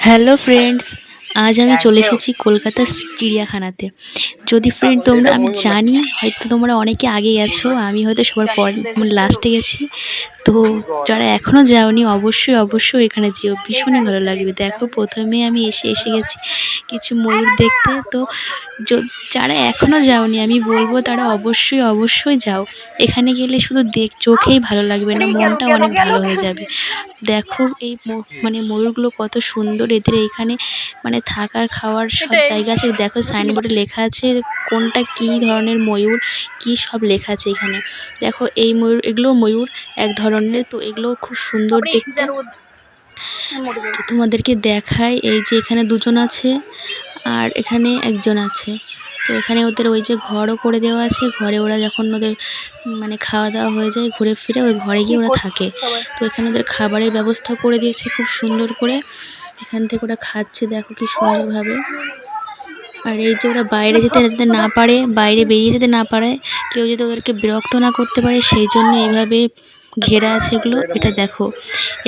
Hello friends, আজ আমি চলে এসেছি কলকাতার চিড়িয়াখানাতে। যদি ফ্রেন্ড তোমরা, আমি জানি হয়তো তোমরা অনেকে আগে গেছো, আমি হয়তো সবার পর লাস্টে গেছি। তো যারা এখনও যাওনি অবশ্যই অবশ্যই এখানে যেও, ভীষণই ভালো লাগবে। দেখো প্রথমে আমি এসে গেছি কিছু ময়ূর দেখতে। তো যারা এখনও যাওনি আমি বলবো তারা অবশ্যই অবশ্যই যাও। এখানে গেলে শুধু চোখেই ভালো লাগবে না, মনটা অনেক ভালো হয়ে যাবে। দেখো এই মানে ময়ূরগুলো কত সুন্দর, এদের এইখানে মানে থাকার খাওয়ার সব জায়গা আছে। দেখো সাইনবোর্ডে লেখা আছে কোনটা কী ধরনের ময়ূর, কী সব লেখা আছে এখানে। দেখো এই ময়ূর, এগুলো ময়ূর এক ধরনের, তো এগুলো খুব সুন্দর দেখতে। তো তোমাদেরকে দেখায়, এই যে এখানে দুজন আছে আর এখানে একজন আছে। তো এখানে ওদের ওই যে ঘরও করে দেওয়া আছে, ঘরে ওরা যখন ওদের মানে খাওয়া দাওয়া হয়ে যায় ঘুরে ফিরে ওই ঘরে গিয়ে ওরা থাকে। তো এখানে ওদের খাবারের ব্যবস্থা করে দিয়েছে খুব সুন্দর করে, এখান থেকে ওরা খাচ্ছে দেখো কি সুন্দরভাবে। আর এই যে ওরা বাইরে যেতে যেতে না পারে, বাইরে বেরিয়ে যেতে না পারে, কেউ যদি ওদেরকে বিরক্ত না করতে পারে, সেই জন্য এইভাবে ঘেরা আছে এগুলো। এটা দেখো,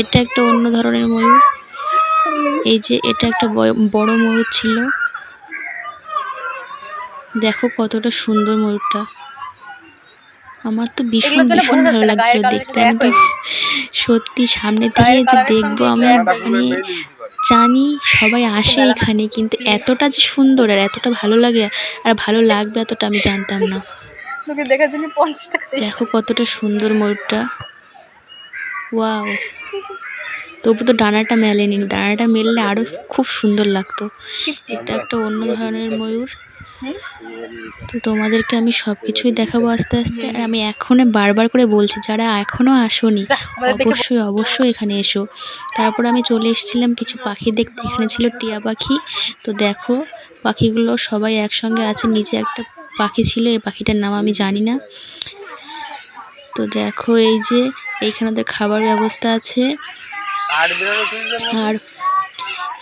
এটা একটা অন্য ধরনের ময়ূর। এই যে এটা একটা বড় ময়ূর ছিল, দেখো কতটা সুন্দর ময়ূরটা। আমার তো ভীষণ ভীষণ ভালো লাগছিল দেখতে। আমি তো সত্যি সামনে থেকে যে দেখবো, আমি মানে জানি সবাই আসে এখানে, কিন্তু এতটা যে সুন্দর আর এতটা ভালো লাগে আর ভালো লাগবে এতটা আমি জানতাম না। দেখো কতটা সুন্দর ময়ূরটা, ওয়াও। তবু তো ডানাটা মেলেনি, ডানাটা মেললে আরও খুব সুন্দর লাগতো। এটা একটা অন্য ধরনের ময়ূর। তো তোমাদেরকে আমি সব কিছুই দেখাবো আস্তে আস্তে। আর আমি এখনও বারবার করে বলছি, যারা এখনও আসোনি অবশ্যই অবশ্যই এখানে এসো। তারপর আমি চলে এসেছিলাম কিছু পাখি দেখতে, এখানে ছিল টিয়া পাখি। তো দেখো পাখিগুলো সবাই একসঙ্গে আছে, নিচে একটা পাখি ছিল, এই পাখিটার নাম আমি জানি না। তো দেখো এই যে এইখানে ওদের খাবার ব্যবস্থা আছে। আর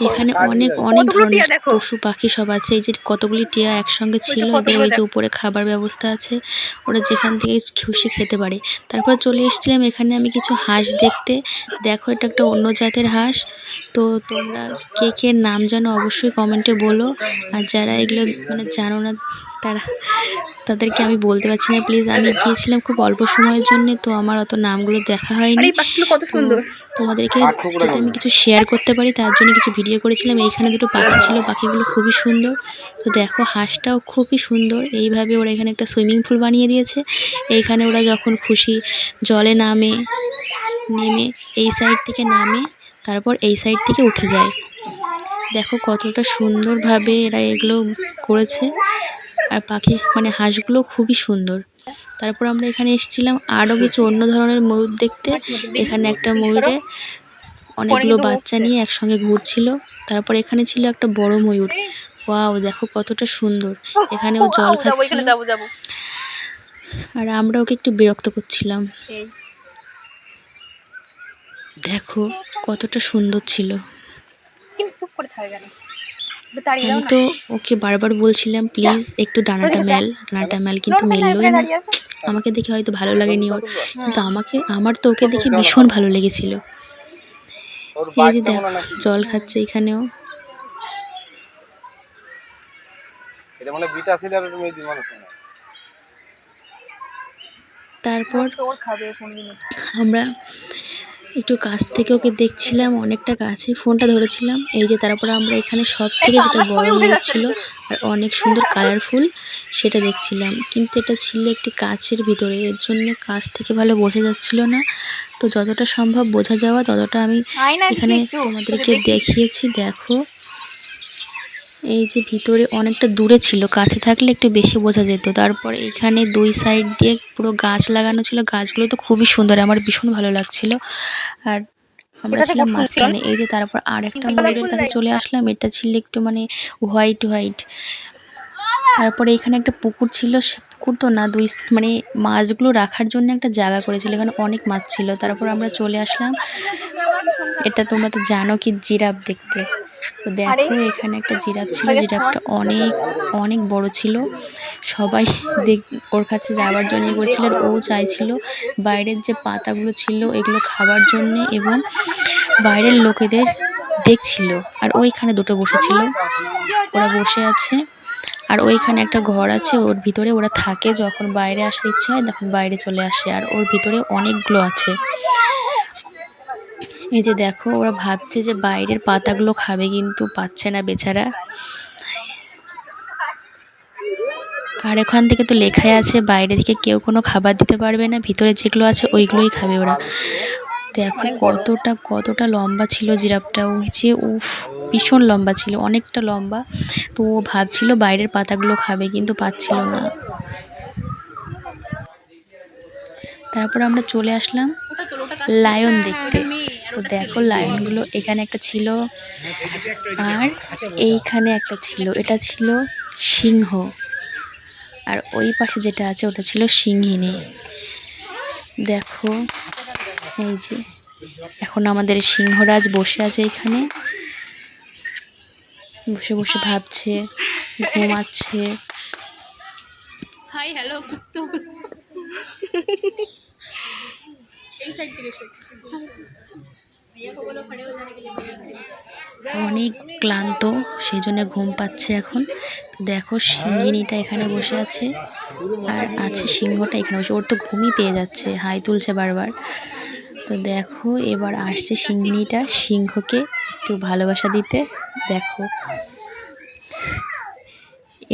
এখানে অনেক অনেক ধরনের পশু পাখি সব আছে। এই যে কতগুলি টিয়া একসঙ্গে ছিল, এদের ওই যে উপরে খাবার ব্যবস্থা আছে, ওরা যেখান থেকে খুশি খেতে পারে। তারপর চলে এসেছিলাম এখানে আমি কিছু হাঁস দেখতে। দেখো এটা একটা অন্য জাতের হাঁস। তো তোমরা কে কে নাম জানো অবশ্যই কমেন্টে বলো। আর যারা এগুলো মানে জানো না তাদেরকে আমি বলতে পারছি না প্লিজ। আমি গিয়েছিলাম খুব অল্প সময়ের জন্য, তো আমার অত নামগুলো দেখা হয়নি। তোমাদেরকে যাতে আমি কিছু শেয়ার করতে পারি তার জন্য কিছু ভিডিও করেছিলাম। এইখানে দুটো পাখি ছিল, পাখিগুলো খুবই সুন্দর। তো দেখো হাঁসটাও খুবই সুন্দর। এইভাবে ওরা এখানে একটা সুইমিং পুল বানিয়ে দিয়েছে। এইখানে ওরা যখন খুশি জলে নেমে এই সাইড থেকে নামে, তারপর এই সাইড থেকে উঠে যায়। দেখো কতটা সুন্দরভাবে এরা এগুলো করেছে। আর পাখি মানে হাঁসগুলো খুবই সুন্দর। তারপর আমরা এখানে এসেছিলাম আরও কিছু অন্য ধরনের ময়ূর দেখতে। এখানে একটা ময়ূরে অনেকগুলো বাচ্চা নিয়ে একসঙ্গে ঘুরছিল। তারপর এখানে ছিল একটা বড় ময়ূর, ওয়াও দেখো কতটা সুন্দর। এখানে ও জল খাচ্ছিল আর আমরা ওকে একটু বিরক্ত করছিলাম। দেখো কতটা সুন্দর ছিল। আমি তো ওকে বারবার বলছিলাম প্লিজ একটু ডানাটা মেল, কিন্তু মেললোই না। আমাকে দেখে হয়তো ভালো লাগেনি ওর, কিন্তু আমার তো ওকে দেখে ভীষণ ভালো লেগেছিল। এই যে দেখো জল খাচ্ছে এখানেও। তারপর আমরা একটু কাছ থেকে ওকে দেখছিলাম, অনেকটা কাছে ফোনটা ধরেছিলাম। এই যে তারপর আমরা এখানে সব থেকে যেটা বড় ময়ূর ছিল আর অনেক সুন্দর কালারফুল সেটা দেখছিলাম, কিন্তু এটা ছিল একটি কাচের ভিতরে, এর জন্য কাছ থেকে ভালো বোঝা যাচ্ছিল না। তো যতটা সম্ভব বোঝা যাওয়া ততটা আমি এখানে তোমাদেরকে দেখিয়েছি। দেখো এই যে ভিতরে অনেকটা দূরে ছিল, কাছে থাকলে একটু বেশি বোঝা যেত। তারপর এখানে দুই সাইড দিয়ে পুরো গাছ লাগানো ছিল, গাছগুলো তো খুবই সুন্দর, আমার ভীষণ ভালো লাগছিল। আর আমরা ছিলাম মাঝখানে। এই যে তারপর আর একটা ময়ূরের কাছে চলে আসলাম, এটা ছিল একটু মানে হোয়াইট হোয়াইট। তারপরে এখানে একটা পুকুর ছিল, সে পুকুর তো না, মানে মাছগুলো রাখার জন্য একটা জায়গা করেছিল, এখানে অনেক মাছ ছিল। তারপর আমরা চলে আসলাম, এটা তোমরা তো জানো কি জিরাফ দেখতে। তো দেখো এখানে একটা জিরাফ ছিল, জিরাফটা অনেক অনেক বড় ছিল। সবাই ওর কাছে যাওয়ার জন্য করছিল, আর ও চাইছিল বাইরের যে পাতাগুলো ছিল এগুলো খাবার জন্যে এবং বাইরের লোকেদের দেখছিল। আর ওইখানে দুটো বসেছিল, ওরা বসে আছে। আর ওইখানে একটা ঘর আছে, ওর ভিতরে ওরা থাকে, যখন বাইরে আসার ইচ্ছা হয় তখন বাইরে চলে আসে। আর ওর ভিতরে অনেকগুলো আছে। এই যে দেখো, ওরা ভাবছে যে বাইরের পাতাগুলো খাবে, কিন্তু পাচ্ছে না বেচারা। আর এখান থেকে তো লেখাই আছে বাইরে থেকে কেউ কোনো খাবার দিতে পারবে না, ভিতরে যেগুলো আছে ওইগুলোই খাবে ওরা। দেখো কতটা লম্বা ছিল জিরাফটা, ওই যে উফ, ভীষণ লম্বা ছিল, অনেকটা লম্বা। তো ও ভাবছিল বাইরের পাতাগুলো খাবে, কিন্তু পাচ্ছিল না। তারপর আমরা চলে আসলাম লায়ন দেখতে। তো দেখো লায়নগুলো, এখানে একটা ছিল আর এইখানে একটা ছিল, এটা ছিল সিংহ। আর ওই পাশে যেটা আছে ওটা ছিল সিংহিনী। দেখো এই যে এখন আমাদের সিংহরাজ বসে আছে এখানে, বসে বসে ভাবছে, ঘুমাচ্ছে। হাই হ্যালো কুস্তো এই সাইড থেকে অনেক ক্লান্ত, সেই জন্য ঘুম পাচ্ছে এখন। দেখো সিংহিনীটা এখানে বসে আছে, আর আছে সিংহটা এখানে বসে। ওর তো ঘুমই পেয়ে যাচ্ছে, হাই তুলছে বারবার। তো দেখো এবার আসছে সিংহিনীটা সিংহকে একটু ভালোবাসা দিতে। দেখো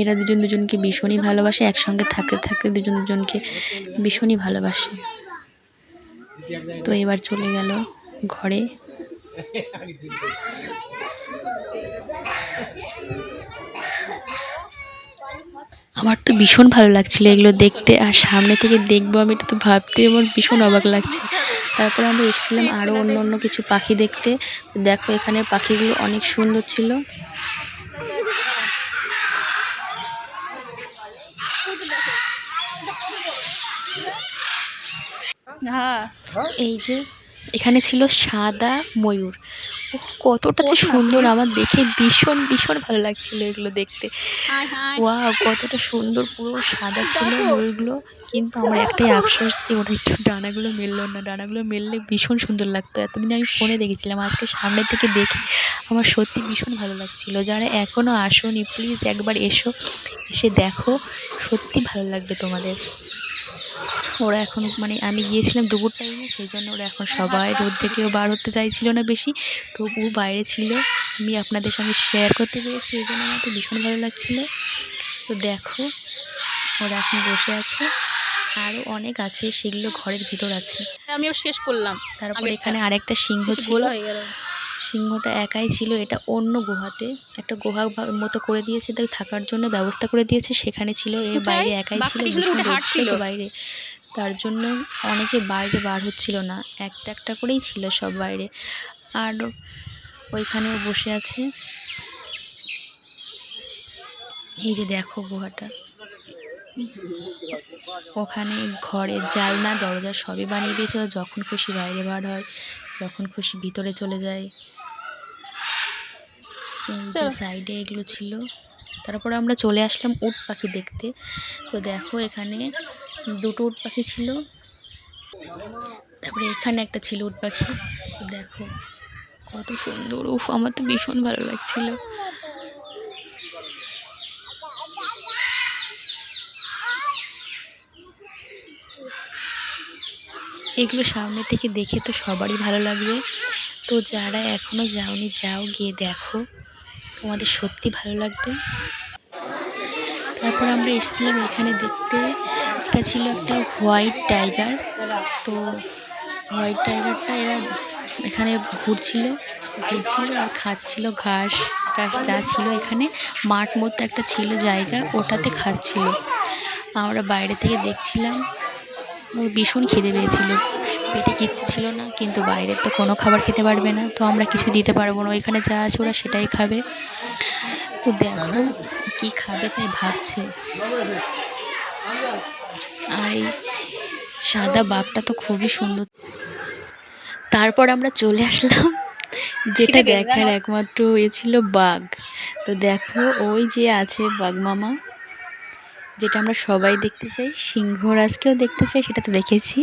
এরা দুজন দুজনকে ভীষণই ভালোবাসে, একসঙ্গে থাকতে থাকতে দুজন দুজনকে ভীষণই ভালোবাসে। তো এবার চলে গেল ঘরে। আমার তো ভীষণ ভালো লাগছিল এগুলো দেখতে, আর সামনে থেকে দেখবো আমি, এটা তো ভাবতে আমার ভীষণ অবাক লাগছে। তারপর আমরা এসেছিলাম আরও অন্য কিছু পাখি দেখতে। দেখো এখানে পাখিগুলো অনেক সুন্দর ছিল। এই যে এখানে ছিল সাদা ময়ূর, কতটা যে সুন্দর, আমার দেখে ভীষণ ভীষণ ভালো লাগছিল এগুলো দেখতে। ওয়াও, কতটা সুন্দর, পুরো সাদা ছিল ময়ূরগুলো। কিন্তু আমার একটাই আফসোস যে ওটা একটু ডানাগুলো মেললো না, ডানাগুলো মেললে ভীষণ সুন্দর লাগতো। এতদিন আমি ফোনে দেখেছিলাম, আজকে সামনে থেকে দেখে আমার সত্যি ভীষণ ভালো লাগছিল। যারা এখনও আসোনি প্লিজ একবার এসো, এসে দেখো, সত্যি ভালো লাগবে তোমাদের। ওরা এখন মানে আমি গিয়েছিলাম দুপুর টাইমে, সেই জন্য ওরা এখন সবাই রোদ্রে কেউ বার হতে চাইছিল না বেশি, তবুও বাইরে ছিল। আমি আপনাদের সঙ্গে শেয়ার করতে পেরেছি, এই জন্য আমার তো ভীষণ ভালো লাগছিলো। তো দেখো ওরা এখন বসে আছে, আরও অনেক আছে, সেগুলো ঘরের ভিতর আছে। আমিও শেষ করলাম। তারপর এখানে আরেকটা সিংহ ছিল, সিংহটা একাই ছিল। এটা অন্য গুহাতে, একটা গুহা মতো করে দিয়েছে, তাই থাকার জন্য ব্যবস্থা করে দিয়েছে, সেখানে ছিল। এ বাইরে একাই ছিল, ভীষণ রোদ ছিল তো বাইরে, তার জন্য অনেকে বাইরে বার হচ্ছিল না, একটা একটা করেই ছিল সব বাইরে। আর ওইখানেও বসে আছে। এই যে দেখো গুহাটা, ওখানে ঘরের জানলা দরজা সবই বানিয়ে দিয়েছে, যখন খুশি বাইরে বার হয়, যখন খুশি ভিতরে চলে যায়। এই যে সাইডে এগুলো ছিল। তারপরে আমরা চলে আসলাম উট পাখি দেখতে। তো দেখো এখানে দুটো উট পাখি ছিল, তারপরে এখানে একটা ছিল উট পাখি। তো দেখো কত সুন্দর, উফ, আমার তো ভীষণ ভালো লাগছিল। এগুলো সামনে থেকে দেখে তো সবারই ভালো লাগবে। তো যারা এখনও যাওনি, যাও, গিয়ে দেখো, তোমাদের সত্যি ভালো লাগবে। তারপর আমরা এসেছিলাম এখানে দেখতে, এটা ছিল একটা হোয়াইট টাইগার। তো হোয়াইট টাইগারটা এরা এখানে ঘুরছিল আর খাচ্ছিল ঘাস টাস যা ছিল। এখানে মাঠ মতো একটা ছিল জায়গা, ওটাতে খাচ্ছিল। আমরা বাইরে থেকে দেখছিলাম, ওর ভীষণ খিদে পেয়েছিল, পেটে কিচ্ছু ছিল না, কিন্তু বাইরের তো কোনো খাবার খেতে পারবে না, তো আমরা কিছু দিতে পারবো না, ওইখানে যা আছে ওরা সেটাই খাবে। তো দেখো কি খাবে তাই ভাবছে। আর এই সাদা বাঘটা তো খুবই সুন্দর। তারপর আমরা চলে আসলাম যেটা দেখার একমাত্র এ ছিল বাঘ। তো দেখো ওই যে আছে বাঘ মামা, যেটা আমরা সবাই দেখতে চাই, সিংহরাজকেও দেখতে চাই, সেটা তো দেখেছি।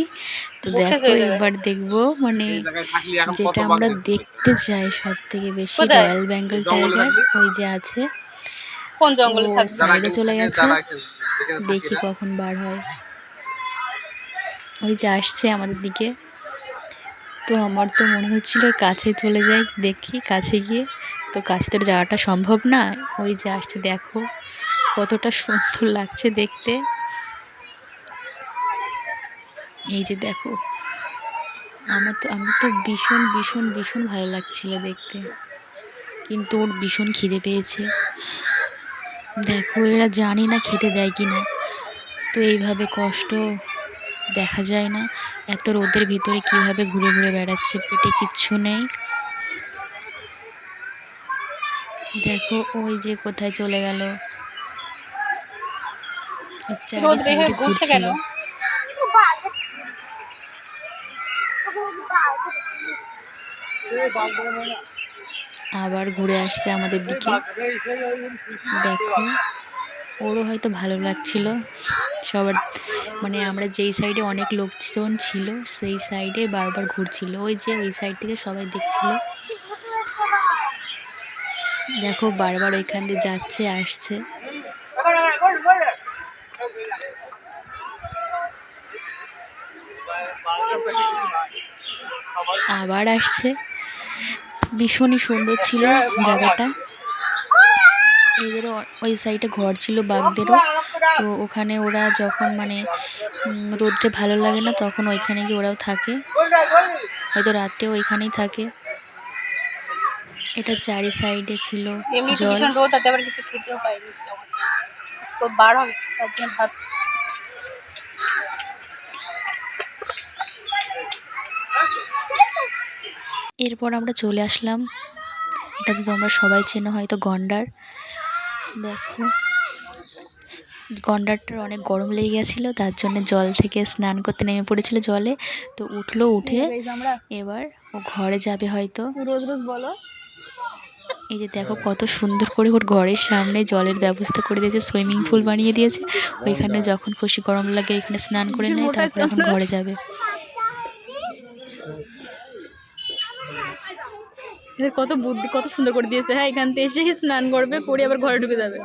তো দেখো এবার দেখবো মানে যেটা আমরা দেখতে চাই সব থেকে বেশি, রয়্যাল বেঙ্গল টাইগার ওই যে আছে, কোন জঙ্গলে থাকবে, সাইডে চলে গেছে, দেখি কখন বার হয়। ওই যে আসছে আমাদের দিকে। তো আমার তো মনে হচ্ছিল কাছে চলে যাই, দেখি কাছে গিয়ে, তো কাছে তো যাওয়াটা সম্ভব না। ওই যে আসছে, দেখো কতটা সুন্দর লাগছে দেখতে। এই যে দেখো, আমি তো ভীষণ ভীষণ ভীষণ ভালো লাগছিল দেখতে, কিন্তু ওর ভীষণ খিদে পেয়েছে। দেখো এরা জানি না খেতে দেয় কি না, তো এইভাবে কষ্ট দেখা যায় না। এত রোদের ভিতরে কিভাবে ঘুরে ঘুরে বেড়াচ্ছে, পেটে কিচ্ছু নেই। দেখো ওই যে কোথায় চলে গেল, চারি সাইডে ঘুরছিল। আবার ঘুরে আসছে আমাদের দিকে। দেখো ওরও হয়তো ভালো লাগছিল। সবার মানে আমরা যেই সাইডে অনেক লোকজন ছিল সেই সাইডে বারবার ঘুরছিল, ওই যে ওই সাইড থেকে সবাই দেখছিল। দেখো বারবার ওইখান দিয়ে যাচ্ছে আসছে। আবার আসছে, ভীষণই সুন্দর ছিল জায়গাটা। এদেরও ওই সাইডে ঘর ছিল বাঘদেরও, তো ওখানে ওরা যখন মানে রোদটা ভালো লাগে না তখন ওইখানে গিয়ে ওরাও থাকে, হয়তো রাতেও ওইখানেই থাকে। এটা চারি সাইডে ছিল জল। এরপর আমরা চলে আসলাম, এটা তো তোমরা সবাই চেনো হয়তো, গন্ডার। দেখো গন্ডারটার অনেক গরম লেগে গেছিলো, তার জন্য জল থেকে স্নান করতে নেমে পড়েছিল জলে। তো উঠলো, উঠে এবার ও ঘরে যাবে হয়তো। রোজ রোজ বলো। এই যে দেখো কত সুন্দর করে ওর ঘরের সামনে জলের ব্যবস্থা করে দিয়েছে, সুইমিং পুল বানিয়ে দিয়েছে। ওইখানে যখন খুশি গরম লাগে এখানে স্নান করে নেয়, তারপর এখন ঘরে যাবে। কত বুদ্ধি, কত সুন্দর করে দিয়েছে। হ্যাঁ, এখান থেকে এসে স্নান করবে, করে আবার ঘরে ঢুকে যাবে।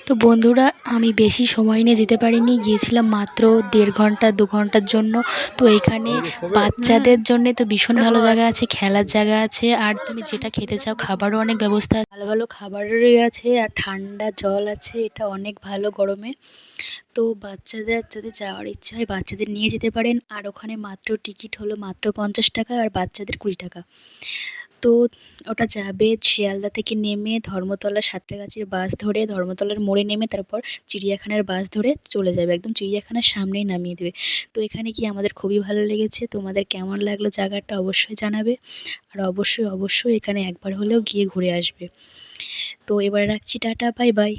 তো বন্ধুরা আমি বেশি সময় নিয়ে যেতে পারিনি, গিয়েছিলাম মাত্র 1.5 ঘন্টা 2 ঘন্টার জন্য। তো এখানে বাচ্চাদের জন্য তো ভীষণ ভালো জায়গা আছে, খেলার জায়গা আছে, আর তুমি যেটা খেতে চাও খাবারও অনেক ব্যবস্থা, ভালো ভালো খাবারেরই আছে, আর ঠান্ডা জল আছে, এটা অনেক ভালো গরমে। তো বাচ্চাদের যদি যাওয়ার ইচ্ছা হয় বাচ্চাদের নিয়ে যেতে পারেন। আর ওখানে মাত্র টিকিট হলো মাত্র 50 টাকা, আর বাচ্চাদের 20 টাকা। তো ওটা যাবে শিয়ালদা থেকে নেমে ধর্মতলা সাঁতরাগাছির বাস ধরে, ধর্মতলার মোড়ে নেমে তারপর চিড়িয়াখানার বাস ধরে চলে যাবে, একদম চিড়িয়াখানার সামনেই নামিয়ে দেবে। তো এখানে কি আমাদের খুবই ভালো লেগেছে। তোমাদের কেমন লাগলো জায়গাটা অবশ্যই জানাবে, আর অবশ্যই অবশ্যই এখানে একবার হলেও গিয়ে ঘুরে আসবে। তো এবার রাখছি, টাটা, বাই বাই।